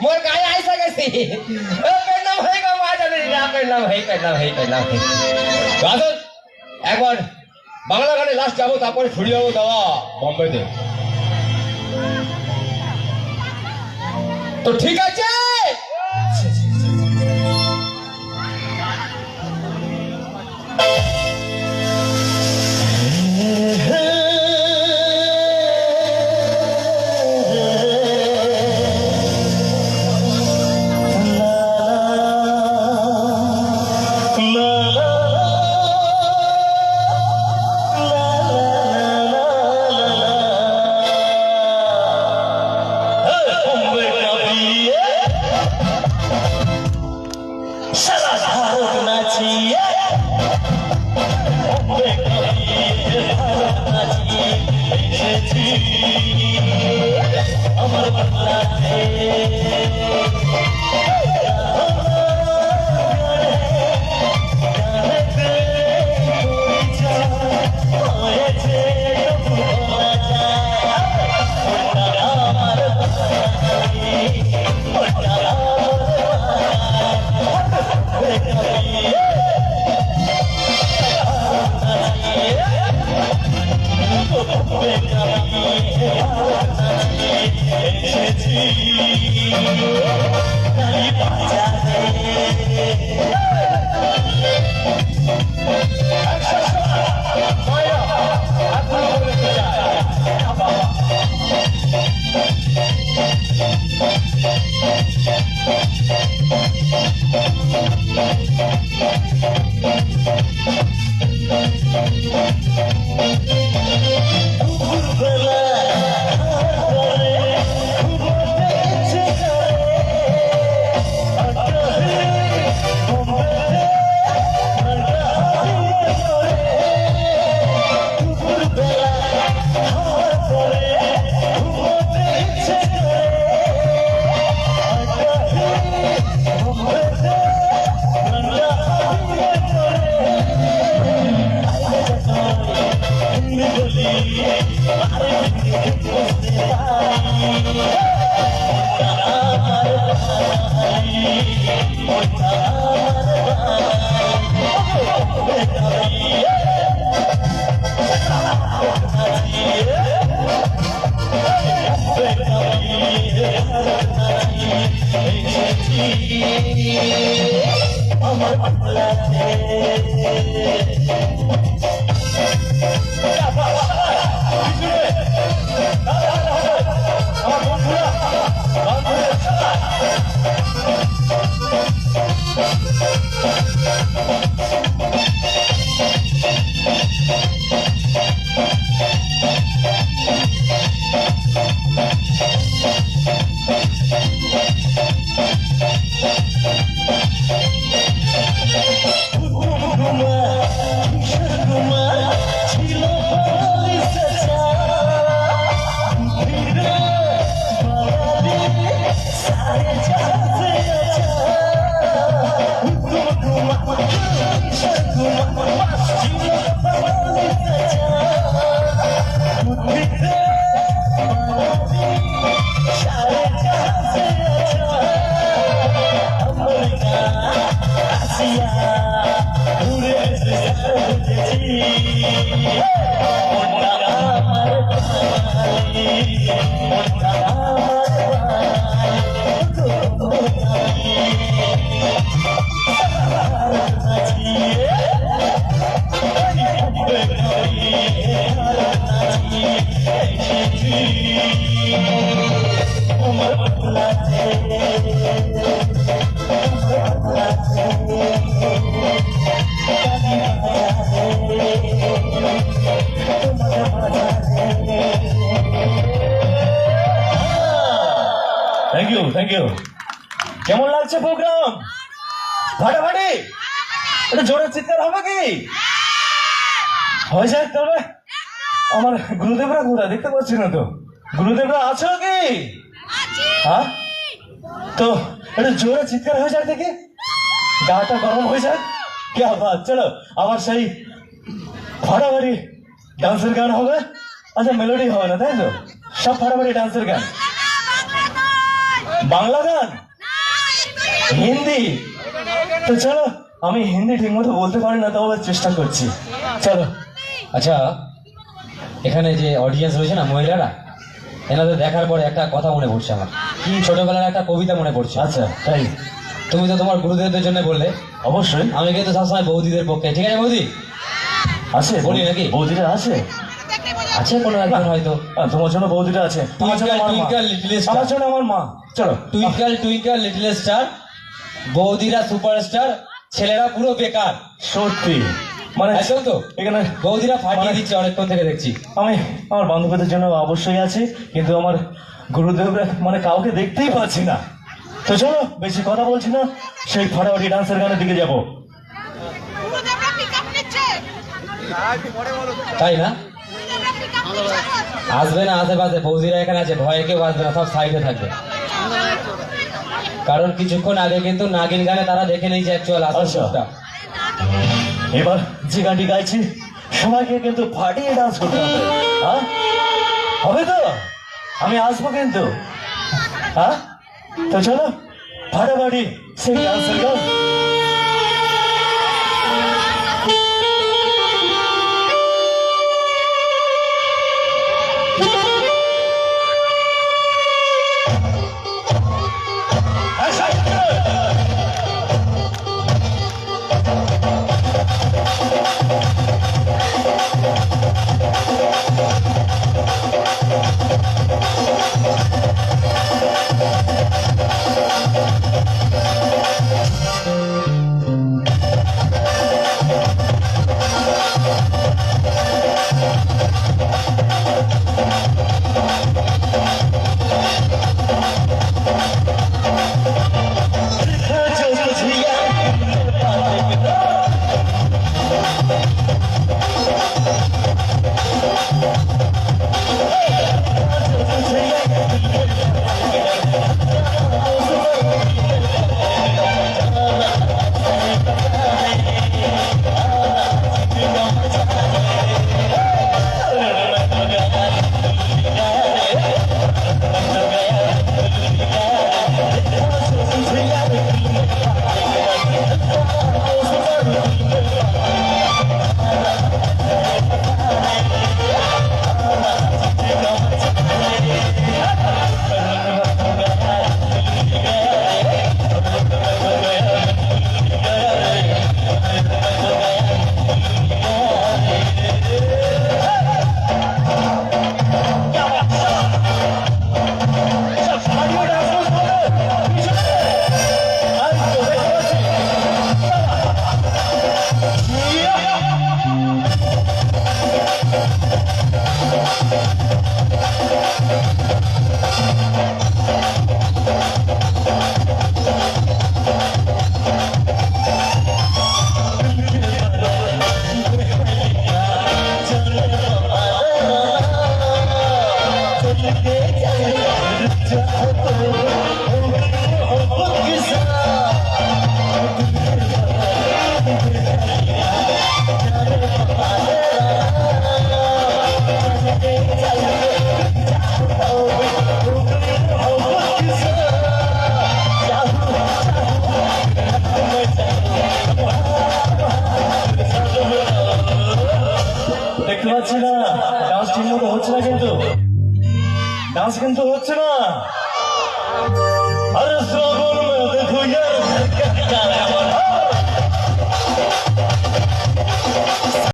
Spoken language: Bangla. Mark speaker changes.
Speaker 1: मोर गाय ऐसा कैसी पेड़ना भाई का मार डाले ना पेड़ना भाई राजन एक बार बांग्ला गाने लास्ट जाबो तापर छुड़ी जाबो दादा बॉम्बे दे तो ठीक है
Speaker 2: थैंक यू কেমন লাগছে প্রোগ্রাম ফাটাফাটি এটা জোরে চিৎকার হবে কি হয়ে যাক তবে আমার গুরুদেবরা কোথায় দেখতে পাচ্ছি না তো গুরুদেবরা আছো কি হ্যাঁ তো এটা জোরে চিৎকার হয়ে যাক দেখি গাটা গরম হয়ে যাক क्या बात चलो আমার সেই ফাটাফাটি ডান্সের গান হবে আচ্ছা মেলোডি হবে না তাই তো সব ফাটাফাটি ডান্সের গান বাংলা গান, হিন্দি। তো চলো, আমি হিন্দি ঠিক মতো বলতে পারি না, তবে চেষ্টা করছি। চলো।
Speaker 1: আচ্ছা, এখানে যে অডিয়েন্স রয়েছে না মহিলারা, এনাদের দেখার পরে একটা কথা মনে পড়ছে আমার।
Speaker 2: কি?
Speaker 1: ছোটবেলার একটা কবিতা মনে পড়ছে।
Speaker 2: আচ্ছা, তাই?
Speaker 1: তুমি তো তোমার গুরুদেবদের জন্য বললে,
Speaker 2: অবশ্যই
Speaker 1: আমি কিন্তু সবসময় বৌদিদের পক্ষে। ঠিক আছে বৌদি?
Speaker 2: আছে।
Speaker 1: বলি নাকি?
Speaker 2: বৌদিটা আছে?
Speaker 1: আছে কোনো একজন হয়তো।
Speaker 2: তোমার জন্য বৌদিটা আছে, আমার জন্য আমার মা।
Speaker 1: টুইঙ্কল লিটল স্টার,
Speaker 2: আমার জন্য আমার মা। চলো।
Speaker 1: টুইঙ্কল টুইঙ্কল লিটল স্টার, বৌদিরা সুপারস্টার, ছেলেরা পুরো বেকার।
Speaker 2: সত্যি, মানে
Speaker 1: একদম তো।
Speaker 2: এখানে
Speaker 1: বৌদিরা ফাটিয়ে
Speaker 2: মানে-
Speaker 1: দিচ্ছে অনেকক্ষণ থেকে দেখছি।
Speaker 2: আমি আমার বান্ধবীদের জন্য অবশ্যই আছি, কিন্তু আমার গুরুদেবরা মানে কাউকে দেখতেই পাচ্ছি না। তো চলো, বেশি কথা বলছি না, সেই ফাটাফাটি ডান্সের গানের দিকে যাবো।
Speaker 1: তাই না? আসবে না আশেপাশে, বৌদিরা এখানে আছে, ভয়ে কেউ আসবে না, সব সাইডে থাকবে। কারণ কিছুক্ষণ আগে কিন্তু নাগিন গানে তারা দেখে নিয়েছে অ্যাকচুয়াল আসলটা।
Speaker 2: এবার যে গানটি গাইছি, সবাইকে কিন্তু ফাটিয়ে ডান্স করতে হবে। হ্যাঁ, হবে তো? আমি আসবো কিন্তু। হ্যাঁ, তো চলো, ফাটাফাটি সেই ডান্সের গান। দেখতে পাচ্ছি না, ডান্স ঠিক মতো হচ্ছে না, কিন্তু ডান্স কিন্তু হচ্ছে না। আরে